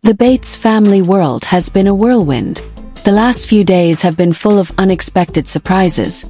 The Bates family world has been a whirlwind. The last few days have been full of unexpected surprises.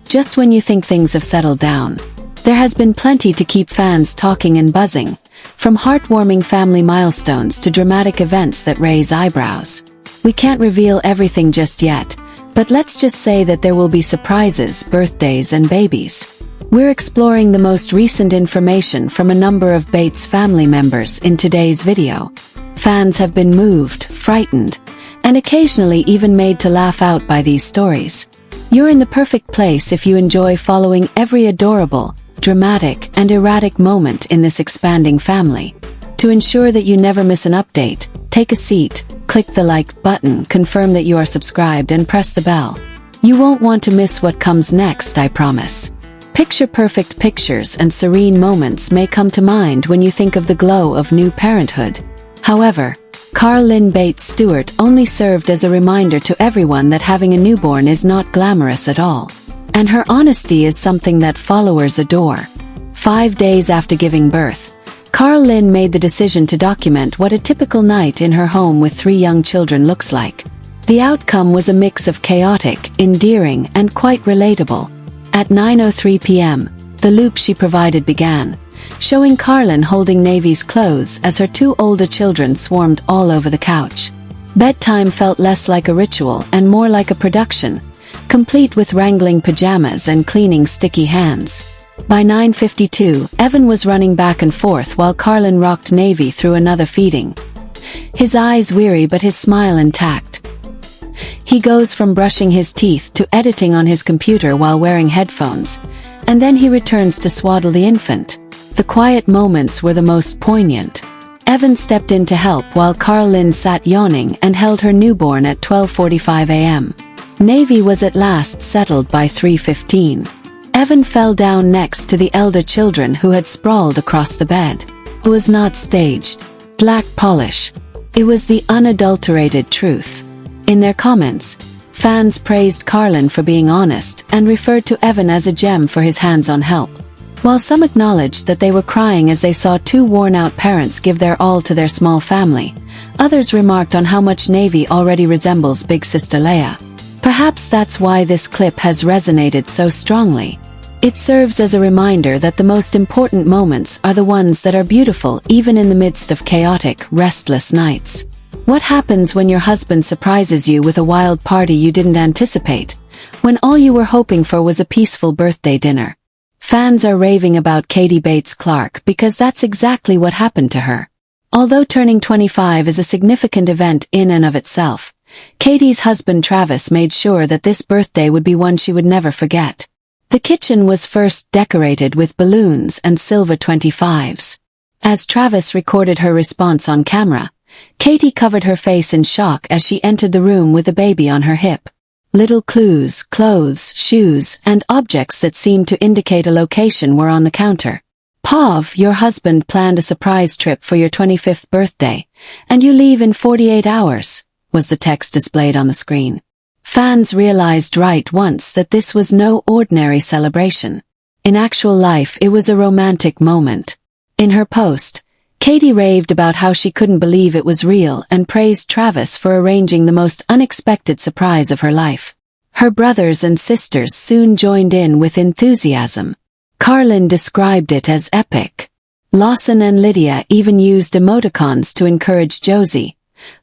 Just when you think things have settled down, there has been plenty to keep fans talking and buzzing, from heartwarming family milestones to dramatic events that raise eyebrows. We can't reveal everything just yet, but let's just say that there will be surprises, birthdays, and babies. We're exploring the most recent information from a number of Bates family members in today's video. Fans have been moved, frightened, and occasionally even made to laugh out by these stories. You're in the perfect place if you enjoy following every adorable, dramatic, and erratic moment in this expanding family. To ensure that you never miss an update, take a seat, click the like button, confirm that you are subscribed, and press the bell. You won't want to miss what comes next, I promise. Picture-perfect pictures and serene moments may come to mind when you think of the glow of new parenthood. However, Carl Lynn Bates Stewart only served as a reminder to everyone that having a newborn is not glamorous at all. And her honesty is something that followers adore. 5 days after giving birth, Carl Lynn made the decision to document what a typical night in her home with 3 young children looks like. The outcome was a mix of chaotic, endearing, and quite relatable. At 9:03 p.m., the loop she provided began, showing Carlin holding Navy's clothes as her 2 older children swarmed all over the couch. Bedtime felt less like a ritual and more like a production, complete with wrangling pajamas and cleaning sticky hands. By 9:52, Evan was running back and forth while Carlin rocked Navy through another feeding. His eyes weary but his smile intact. He goes from brushing his teeth to editing on his computer while wearing headphones, and then he returns to swaddle the infant. The quiet moments were the most poignant. Evan stepped in to help while Carl Lynn sat yawning and held her newborn at 12:45 a.m. Navy was at last settled by 3:15. Evan fell down next to the elder children who had sprawled across the bed. It was not staged, black polish. It was the unadulterated truth. In their comments, fans praised Carlin for being honest and referred to Evan as a gem for his hands-on help. While some acknowledged that they were crying as they saw 2 worn-out parents give their all to their small family, others remarked on how much Navy already resembles big sister Leia. Perhaps that's why this clip has resonated so strongly. It serves as a reminder that the most important moments are the ones that are beautiful even in the midst of chaotic, restless nights. What happens when your husband surprises you with a wild party you didn't anticipate, when all you were hoping for was a peaceful birthday dinner? Fans are raving about Katie Bates Clark because that's exactly what happened to her. Although turning 25 is a significant event in and of itself, Katie's husband Travis made sure that this birthday would be one she would never forget. The kitchen was first decorated with balloons and silver 25s. As Travis recorded her response on camera, Katie covered her face in shock as she entered the room with the baby on her hip. Little clues, clothes, shoes, and objects that seemed to indicate a location were on the counter. Pav, your husband planned a surprise trip for your 25th birthday, and you leave in 48 hours, was the text displayed on the screen. Fans realized right once that this was no ordinary celebration. In actual life, it was a romantic moment. In her post, Katie raved about how she couldn't believe it was real and praised Travis for arranging the most unexpected surprise of her life. Her brothers and sisters soon joined in with enthusiasm. Carlin described it as epic. Lawson and Lydia even used emoticons to encourage Josie,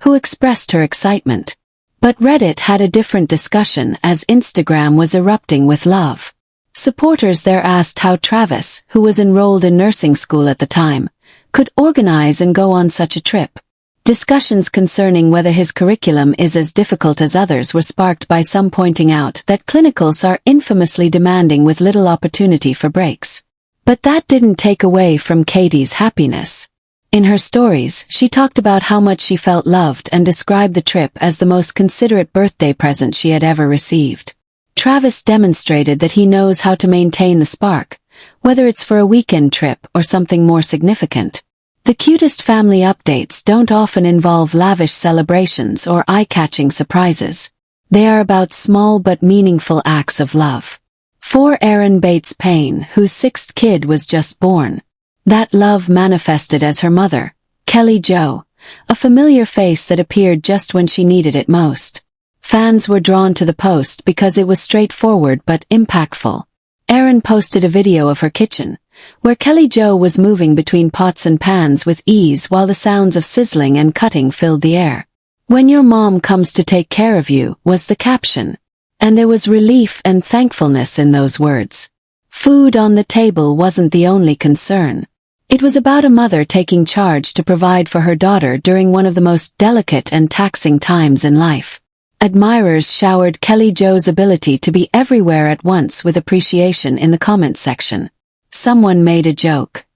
who expressed her excitement. But Reddit had a different discussion as Instagram was erupting with love. Supporters there asked how Travis, who was enrolled in nursing school at the time, could organize and go on such a trip. Discussions concerning whether his curriculum is as difficult as others were sparked by some pointing out that clinicals are infamously demanding with little opportunity for breaks. But that didn't take away from Katie's happiness. In her stories, she talked about how much she felt loved and described the trip as the most considerate birthday present she had ever received. Travis demonstrated that he knows how to maintain the spark, whether it's for a weekend trip or something more significant. The cutest family updates don't often involve lavish celebrations or eye-catching surprises. They are about small but meaningful acts of love. For Erin Bates Payne, whose 6th kid was just born, that love manifested as her mother, Kelly Jo, a familiar face that appeared just when she needed it most. Fans were drawn to the post because it was straightforward but impactful. Erin posted a video of her kitchen, where Kelly Jo was moving between pots and pans with ease while the sounds of sizzling and cutting filled the air. "When your mom comes to take care of you," was the caption. And there was relief and thankfulness in those words. Food on the table wasn't the only concern. It was about a mother taking charge to provide for her daughter during one of the most delicate and taxing times in life. Admirers showered Kelly Jo's ability to be everywhere at once with appreciation in the comments section. Someone made a joke.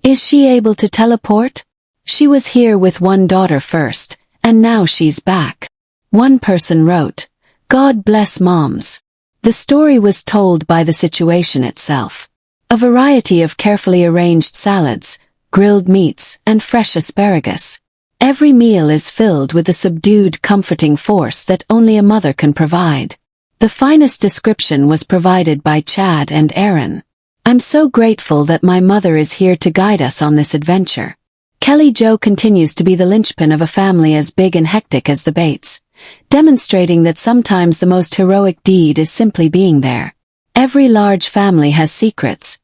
"Is she able to teleport? She was here with one daughter first, and now she's back." One person wrote, "God bless moms." The story was told by the situation itself. A variety of carefully arranged salads, grilled meats, and fresh asparagus. Every meal is filled with the subdued, comforting force that only a mother can provide. The finest description was provided by Chad and Erin. "I'm so grateful that my mother is here to guide us on this adventure." Kelly Jo continues to be the linchpin of a family as big and hectic as the Bates, demonstrating that sometimes the most heroic deed is simply being there. Every large family has secrets,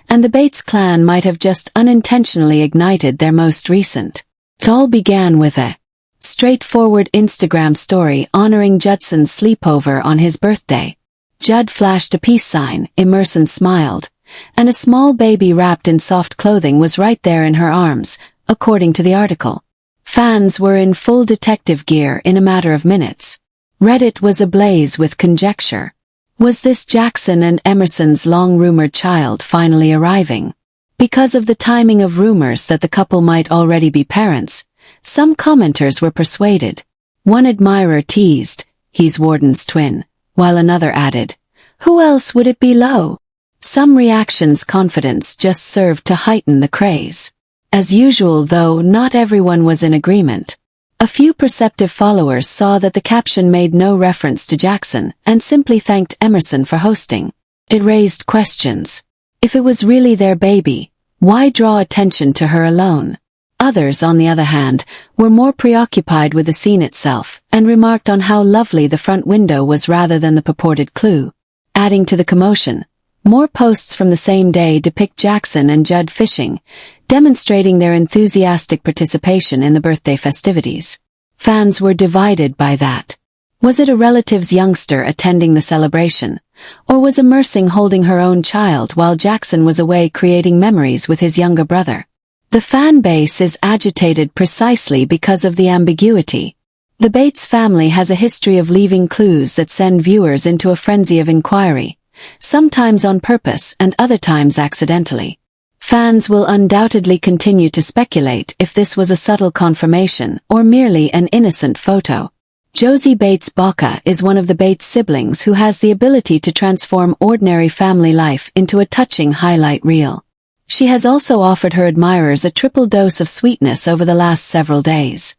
and the Bates clan might have just unintentionally ignited their most recent. It all began with a straightforward Instagram story honoring Judson's sleepover on his birthday. Judd flashed a peace sign, Emerson smiled, and a small baby wrapped in soft clothing was right there in her arms, according to the article. Fans were in full detective gear in a matter of minutes. Reddit was ablaze with conjecture. Was this Jackson and Emerson's long-rumored child finally arriving? Because of the timing of rumors that the couple might already be parents, some commenters were persuaded. One admirer teased, "He's Warden's twin," while another added, "Who else would it be, Lo?" Some reactions' confidence just served to heighten the craze. As usual, though, not everyone was in agreement. A few perceptive followers saw that the caption made no reference to Jackson and simply thanked Emerson for hosting. It raised questions. If it was really their baby, why draw attention to her alone? Others, on the other hand, were more preoccupied with the scene itself and remarked on how lovely the front window was rather than the purported clue. Adding to the commotion, more posts from the same day depict Jackson and Judd fishing, demonstrating their enthusiastic participation in the birthday festivities. Fans were divided by that. Was it a relative's youngster attending the celebration, or was Emerson holding her own child while Jackson was away creating memories with his younger brother? The fan base is agitated precisely because of the ambiguity. The Bates family has a history of leaving clues that send viewers into a frenzy of inquiry, sometimes on purpose and other times accidentally. Fans will undoubtedly continue to speculate if this was a subtle confirmation or merely an innocent photo. Josie Bates Baca is one of the Bates siblings who has the ability to transform ordinary family life into a touching highlight reel. She has also offered her admirers a triple dose of sweetness over the last several days.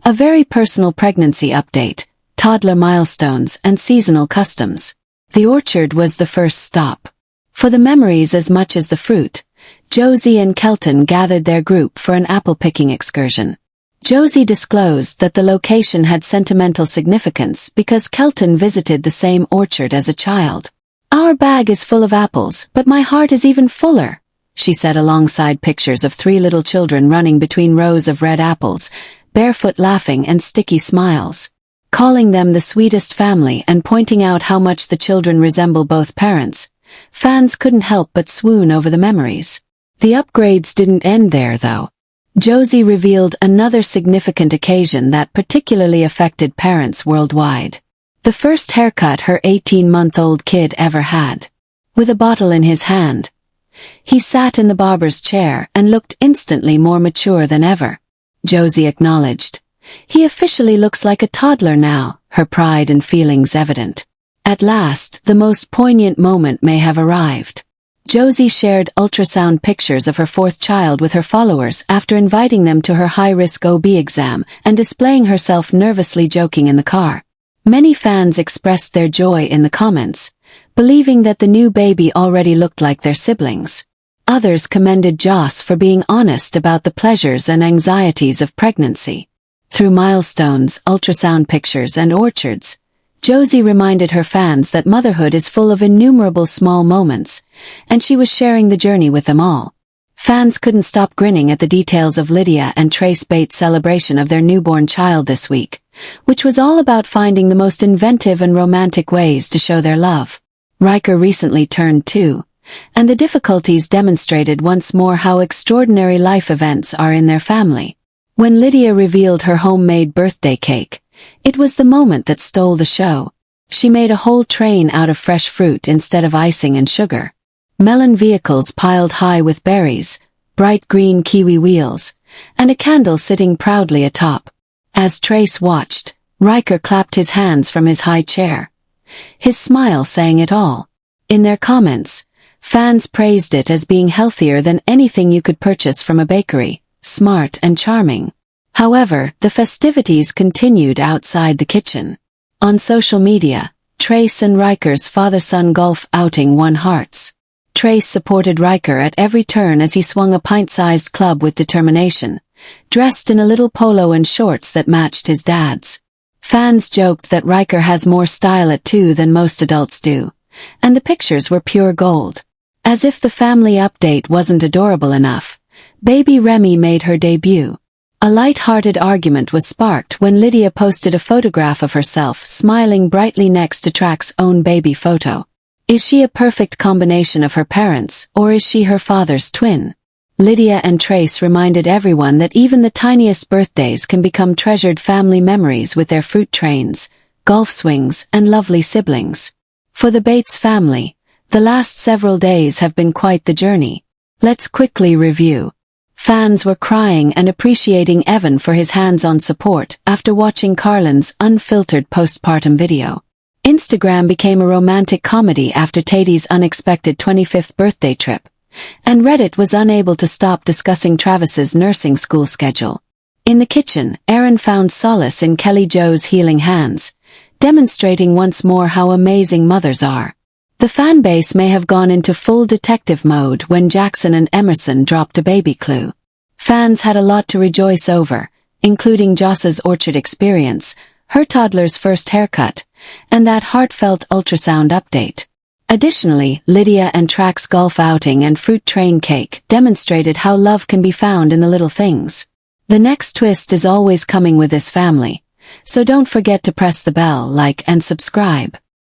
A very personal pregnancy update, toddler milestones, and seasonal customs. The orchard was the first stop. For the memories as much as the fruit, Josie and Kelton gathered their group for an apple-picking excursion. Josie disclosed that the location had sentimental significance because Kelton visited the same orchard as a child. "Our bag is full of apples, but my heart is even fuller," she said alongside pictures of 3 little children running between rows of red apples, barefoot laughing and sticky smiles. Calling them the sweetest family and pointing out how much the children resemble both parents, fans couldn't help but swoon over the memories. The upgrades didn't end there, though. Josie revealed another significant occasion that particularly affected parents worldwide. The first haircut her 18-month-old kid ever had. With a bottle in his hand, he sat in the barber's chair and looked instantly more mature than ever. Josie acknowledged, "He officially looks like a toddler now," her pride and feelings evident. At last, the most poignant moment may have arrived. Josie shared ultrasound pictures of her 4th child with her followers after inviting them to her high-risk OB exam and displaying herself nervously joking in the car. Many fans expressed their joy in the comments, believing that the new baby already looked like their siblings. Others commended Joss for being honest about the pleasures and anxieties of pregnancy. Through milestones, ultrasound pictures, and orchards, Josie reminded her fans that motherhood is full of innumerable small moments, and she was sharing the journey with them all. Fans couldn't stop grinning at the details of Lydia and Trace Bates' celebration of their newborn child this week, which was all about finding the most inventive and romantic ways to show their love. Riker recently turned 2, and the difficulties demonstrated once more how extraordinary life events are in their family. When Lydia revealed her homemade birthday cake, it was the moment that stole the show. She made a whole train out of fresh fruit instead of icing and sugar. Melon vehicles piled high with berries, bright green kiwi wheels, and a candle sitting proudly atop. As Trace watched, Riker clapped his hands from his high chair. His smile saying it all. In their comments, fans praised it as being healthier than anything you could purchase from a bakery, smart and charming. However, the festivities continued outside the kitchen. On social media, Trace and Riker's father-son golf outing won hearts. Trace supported Riker at every turn as he swung a pint-sized club with determination, dressed in a little polo and shorts that matched his dad's. Fans joked that Riker has more style at 2 than most adults do, and the pictures were pure gold. As if the family update wasn't adorable enough, baby Remy made her debut. A light-hearted argument was sparked when Lydia posted a photograph of herself smiling brightly next to Track's own baby photo. Is she a perfect combination of her parents, or is she her father's twin? Lydia and Trace reminded everyone that even the tiniest birthdays can become treasured family memories with their fruit trains, golf swings, and lovely siblings. For the Bates family, the last several days have been quite the journey. Let's quickly review. Fans were crying and appreciating Evan for his hands-on support after watching Carlin's unfiltered postpartum video. Instagram became a romantic comedy after Taty's unexpected 25th birthday trip, and Reddit was unable to stop discussing Travis's nursing school schedule. In the kitchen, Erin found solace in Kelly Jo's healing hands, demonstrating once more how amazing mothers are. The fanbase may have gone into full detective mode when Jackson and Emerson dropped a baby clue. Fans had a lot to rejoice over, including Joss's orchard experience, her toddler's first haircut, and that heartfelt ultrasound update. Additionally, Lydia and Track's golf outing and fruit train cake demonstrated how love can be found in the little things. The next twist is always coming with this family, so don't forget to press the bell, like, and subscribe.